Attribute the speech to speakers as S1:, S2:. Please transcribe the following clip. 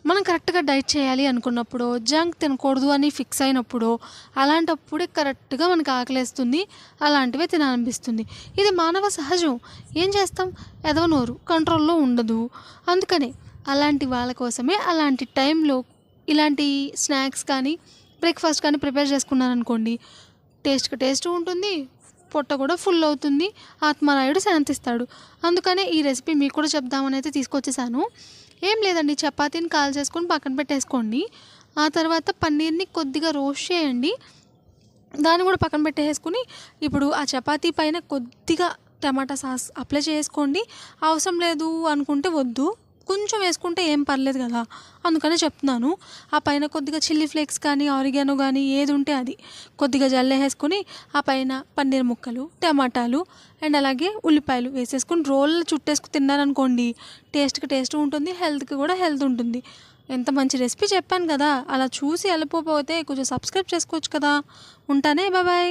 S1: మనం కరెక్ట్‌గా డైట్ చేయాలి అనుకున్నప్పుడో, జంక్ తినకూడదు అని ఫిక్స్ అయినప్పుడో, అలాంటప్పుడే కరెక్ట్‌గా మనకు ఆకలేస్తుంది. అలాంటివే తినాలనిపిస్తుంది. ఇది మానవ సహజం. ఏం చేస్తాం? ఎదవ నోరు కంట్రోల్‌లో ఉండదు. అందుకనే అలాంటి వాళ్ళ కోసమే అలాంటి టైంలో ఇలాంటి స్నాక్స్ కానీ, బ్రేక్‌ఫాస్ట్ కానీ ప్రిపేర్ చేసుకున్నాననుకోండి, టేస్ట్‌కి టేస్టు ఉంటుంది. పొట్ట కూడా ఫుల్ అవుతుంది. ఆత్మరాయుడు శాంతిస్తాడు. అందుకనే ఈ రెసిపీ మీకు కూడా చెప్దామనైతే తీసుకొచ్చేసాను. ఏం లేదండి, చపాతీని కాల్చేసుకొని పక్కన పెట్టేసుకోండి. ఆ తర్వాత పన్నీర్‌ని కొద్దిగా రోస్ట్ చేయండి. దాన్ని కూడా పక్కన పెట్టేసుకొని, ఇప్పుడు ఆ చపాతీ పైన కొద్దిగా టమాటా సాస్ అప్లై చేసుకోండి. అవసరం లేదు అనుకుంటే వద్దు. కొంచెం వేసుకుంటే ఏం పర్లేదు కదా! అందుకనే చెప్తున్నాను. ఆ పైన కొద్దిగా చిల్లీ ఫ్లేక్స్ కానీ, ఆరిగానో గానీ ఏది ఉంటే అది కొద్దిగా జల్లేసేసుకొని, ఆ పైన పన్నీర్ ముక్కలు, టమాటాలు అండ్ అలాగే ఉల్లిపాయలు వేసేసుకొని రోల్లో చుట్టేసుకొని తిన్నారనుకోండి, టేస్ట్‌కి టేస్ట్ ఉంటుంది. హెల్త్‌కి కూడా హెల్త్ ఉంటుంది. ఎంత మంచి రెసిపీ చెప్పాను కదా! అలా చూసి వెళ్ళిపోతే కొంచెం సబ్స్క్రైబ్ చేసుకోవచ్చు కదా! ఉంటానే. Bye bye.